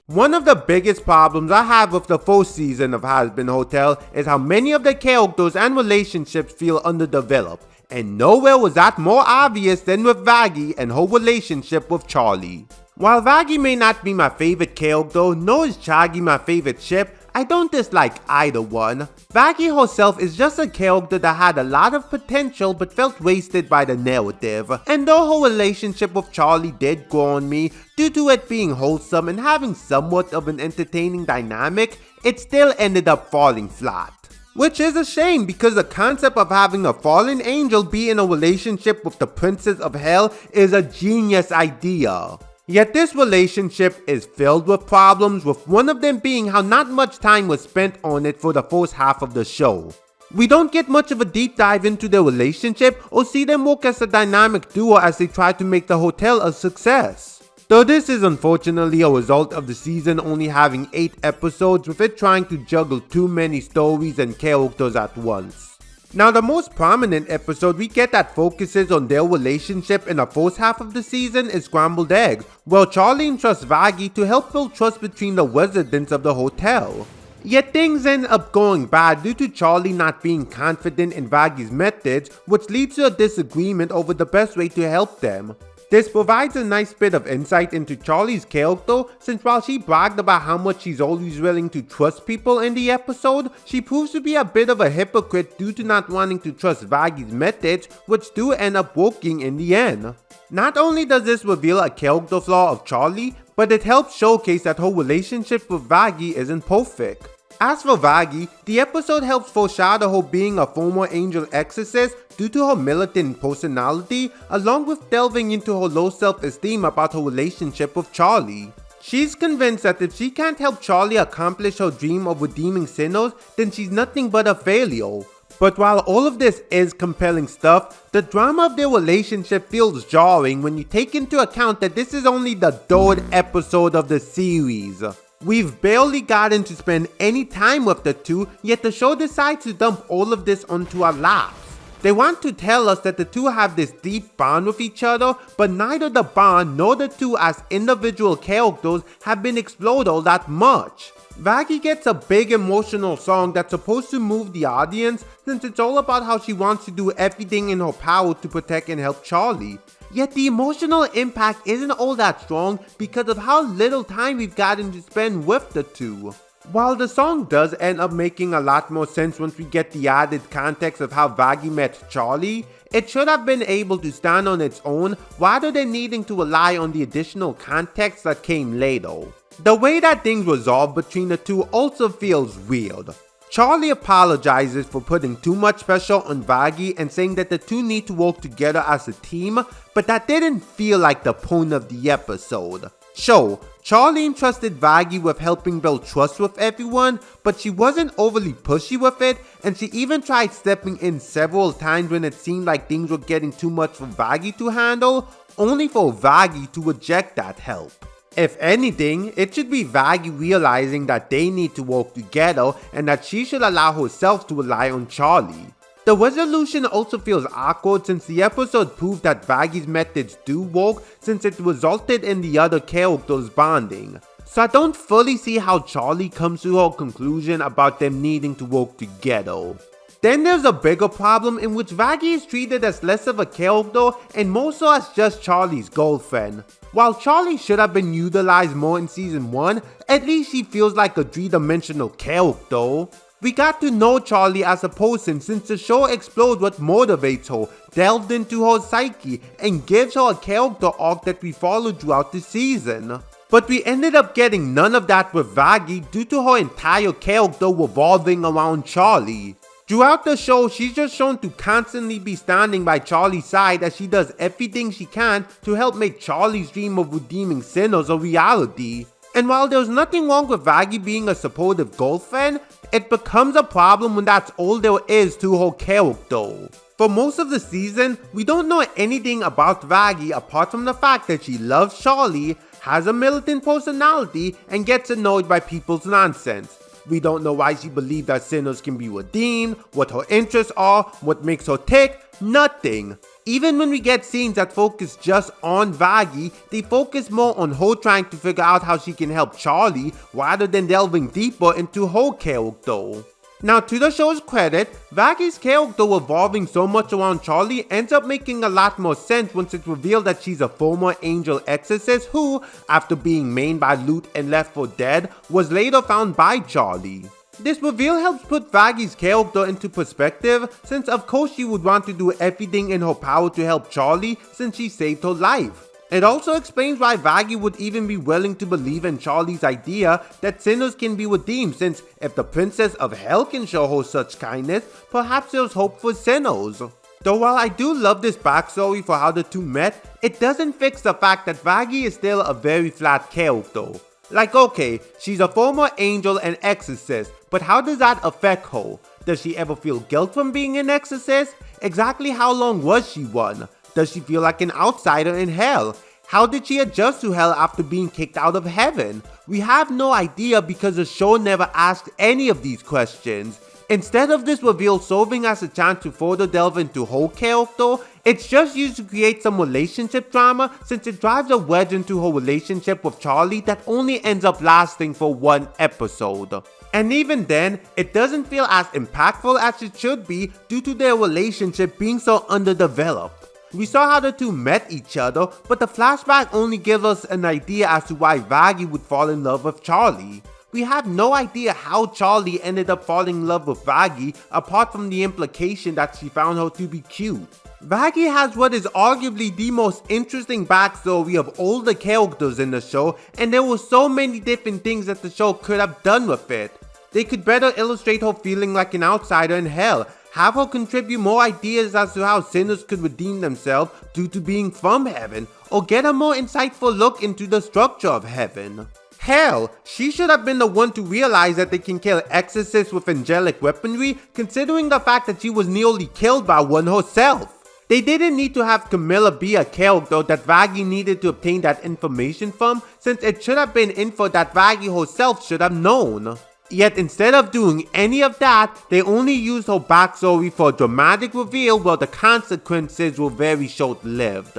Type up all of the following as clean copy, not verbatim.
One of the biggest problems I have with the full season of Has-Been Hotel is how many of the characters and relationships feel underdeveloped, and nowhere was that more obvious than with Vaggie and her relationship with Charlie. While Vaggie may not be my favorite character, nor is Chagi my favorite ship, I don't dislike either one. Vaggie herself is just a character that had a lot of potential but felt wasted by the narrative, and though her relationship with Charlie did grow on me due to it being wholesome and having somewhat of an entertaining dynamic, it still ended up falling flat. Which is a shame because the concept of having a fallen angel be in a relationship with the Princess of Hell is a genius idea. Yet this relationship is filled with problems, with one of them being how not much time was spent on it for the first half of the show. We don't get much of a deep dive into their relationship or see them work as a dynamic duo as they try to make the hotel a success. Though this is unfortunately a result of the season only having 8 episodes, with it trying to juggle too many stories and characters at once. Now, the most prominent episode we get that focuses on their relationship in the first half of the season is Scrambled Eggs, where Charlie entrusts Vaggie to help build trust between the residents of the hotel. Yet things end up going bad due to Charlie not being confident in Vaggie's methods, which leads to a disagreement over the best way to help them. This provides a nice bit of insight into Charlie's character, since while she bragged about how much she's always willing to trust people in the episode, she proves to be a bit of a hypocrite due to not wanting to trust Vaggie's methods, which do end up working in the end. Not only does this reveal a character flaw of Charlie, but it helps showcase that her relationship with Vaggie isn't perfect. As for Vaggie, the episode helps foreshadow her being a former angel exorcist due to her militant personality, along with delving into her low self-esteem about her relationship with Charlie. She's convinced that if she can't help Charlie accomplish her dream of redeeming sinners, then she's nothing but a failure. But while all of this is compelling stuff, the drama of their relationship feels jarring when you take into account that this is only the 3rd episode of the series. We've barely gotten to spend any time with the two, yet the show decides to dump all of this onto our laps. They want to tell us that the two have this deep bond with each other, but neither the bond nor the two as individual characters have been explored all that much. Vaggie gets a big emotional song that's supposed to move the audience, since it's all about how she wants to do everything in her power to protect and help Charlie. Yet the emotional impact isn't all that strong because of how little time we've gotten to spend with the two. While the song does end up making a lot more sense once we get the added context of how Vaggie met Charlie, it should have been able to stand on its own rather than needing to rely on the additional context that came later. The way that things resolve between the two also feels weird. Charlie apologizes for putting too much pressure on Vaggie and saying that the two need to work together as a team, but that didn't feel like the point of the episode. Sure, Charlie entrusted Vaggie with helping build trust with everyone, but she wasn't overly pushy with it, and she even tried stepping in several times when it seemed like things were getting too much for Vaggie to handle, only for Vaggie to reject that help. If anything, it should be Vaggie realizing that they need to work together and that she should allow herself to rely on Charlie. The resolution also feels awkward since the episode proved that Vaggie's methods do work since it resulted in the other characters bonding. So I don't fully see how Charlie comes to her conclusion about them needing to work together. Then there's a bigger problem in which Vaggie is treated as less of a character and more so as just Charlie's girlfriend. While Charlie should have been utilized more in season 1, at least she feels like a 3-dimensional character. We got to know Charlie as a person since the show explored what motivates her, delved into her psyche, and gives her a character arc that we followed throughout the season. But we ended up getting none of that with Vaggie due to her entire character revolving around Charlie. Throughout the show, she's just shown to constantly be standing by Charlie's side as she does everything she can to help make Charlie's dream of redeeming sinners a reality. And while there's nothing wrong with Vaggie being a supportive girlfriend, it becomes a problem when that's all there is to her character. For most of the season, we don't know anything about Vaggie apart from the fact that she loves Charlie, has a militant personality, and gets annoyed by people's nonsense. We don't know why she believes that sinners can be redeemed, what her interests are, what makes her tick, nothing. Even when we get scenes that focus just on Vaggie, they focus more on her trying to figure out how she can help Charlie rather than delving deeper into her character. Now, to the show's credit, Vaggie's character evolving so much around Charlie ends up making a lot more sense once it's revealed that she's a former angel exorcist who, after being maimed by Loot and left for dead, was later found by Charlie. This reveal helps put Vaggie's character into perspective, since of course she would want to do everything in her power to help Charlie since she saved her life. It also explains why Vaggie would even be willing to believe in Charlie's idea that sinners can be redeemed, since if the Princess of Hell can show her such kindness, perhaps there's hope for sinners. Though while I do love this backstory for how the two met, it doesn't fix the fact that Vaggie is still a very flat character. Like, okay, she's a former angel and exorcist, but how does that affect her? Does she ever feel guilt from being an exorcist? Exactly how long was she one? Does she feel like an outsider in hell? How did she adjust to hell after being kicked out of heaven? We have no idea because the show never asked any of these questions. Instead of this reveal serving as a chance to further delve into her character, it's just used to create some relationship drama, since it drives a wedge into her relationship with Charlie that only ends up lasting for one episode. And even then, it doesn't feel as impactful as it should be due to their relationship being so underdeveloped. We saw how the two met each other, but the flashback only gives us an idea as to why Vaggie would fall in love with Charlie. We have no idea how Charlie ended up falling in love with Vaggie, apart from the implication that she found her to be cute. Vaggie has what is arguably the most interesting backstory of all the characters in the show, and there were so many different things that the show could have done with it. They could better illustrate her feeling like an outsider in hell, have her contribute more ideas as to how sinners could redeem themselves due to being from heaven, or get a more insightful look into the structure of heaven. Hell, she should have been the one to realize that they can kill exorcists with angelic weaponry, considering the fact that she was nearly killed by one herself. They didn't need to have Camilla be a character that Vaggie needed to obtain that information from, since it should have been info that Vaggie herself should have known. Yet instead of doing any of that, they only used her backstory for a dramatic reveal where the consequences were very short-lived.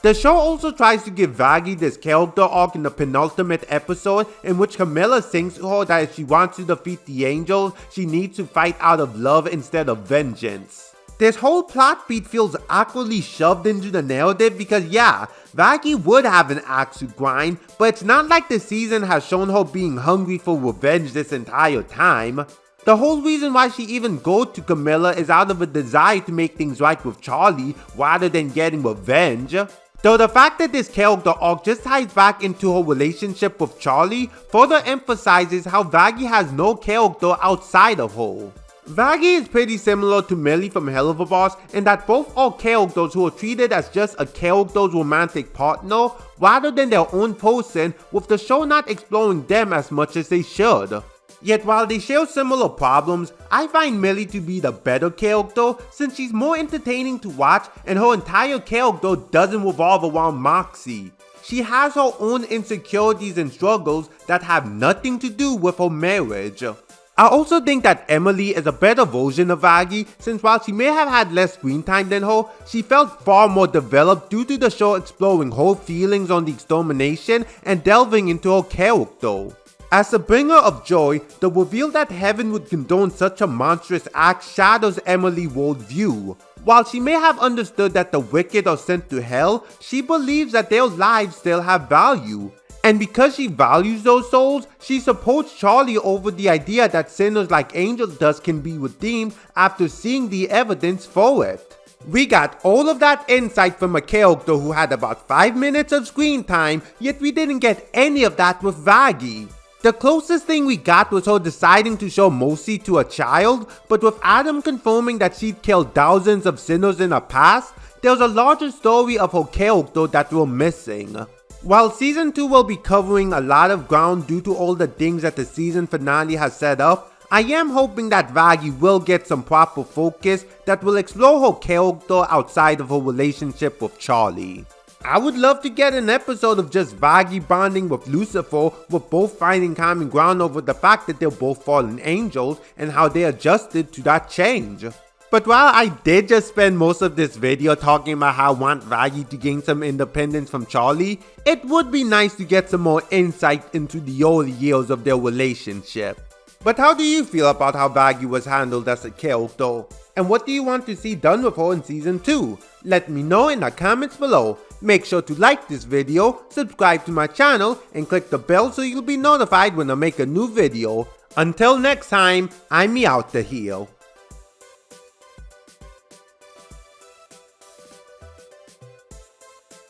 The show also tries to give Vaggie this character arc in the penultimate episode, in which Camilla sings to her that if she wants to defeat the angels, she needs to fight out of love instead of vengeance. This whole plot beat feels awkwardly shoved into the narrative because yeah, Vaggie would have an axe to grind, but it's not like the season has shown her being hungry for revenge this entire time. The whole reason why she even goes to Camilla is out of a desire to make things right with Charlie rather than getting revenge. Though the fact that this character arc just ties back into her relationship with Charlie further emphasizes how Vaggie has no character outside of her. Vaggie is pretty similar to Millie from Hell of a Boss in that both are characters who are treated as just a character's romantic partner rather than their own person, with the show not exploring them as much as they should. Yet while they share similar problems, I find Millie to be the better character since she's more entertaining to watch and her entire character doesn't revolve around Moxie. She has her own insecurities and struggles that have nothing to do with her marriage. I also think that Emily is a better version of Vaggie since while she may have had less screen time than her, she felt far more developed due to the show exploring her feelings on the extermination and delving into her character. As a bringer of joy, the reveal that heaven would condone such a monstrous act shatters Emily's worldview. While she may have understood that the wicked are sent to hell, she believes that their lives still have value. And because she values those souls, she supports Charlie over the idea that sinners like angel dust can be redeemed after seeing the evidence for it. We got all of that insight from a character who had about 5 minutes of screen time, yet we didn't get any of that with Vaggie. The closest thing we got was her deciding to show mercy to a child, but with Adam confirming that she'd killed thousands of sinners in her past, there's a larger story of her character that we're missing. While season 2 will be covering a lot of ground due to all the things that the season finale has set up, I am hoping that Vaggie will get some proper focus that will explore her character outside of her relationship with Charlie. I would love to get an episode of just Vaggie bonding with Lucifer, with both finding common ground over the fact that they're both fallen angels and how they adjusted to that change. But while I did just spend most of this video talking about how I want Vaggie to gain some independence from Charlie, it would be nice to get some more insight into the early years of their relationship. But how do you feel about how Vaggie was handled as a character? And what do you want to see done with her in season 2? Let me know in the comments below. Make sure to like this video, subscribe to my channel, and click the bell so you'll be notified when I make a new video. Until next time, I'm out the heel.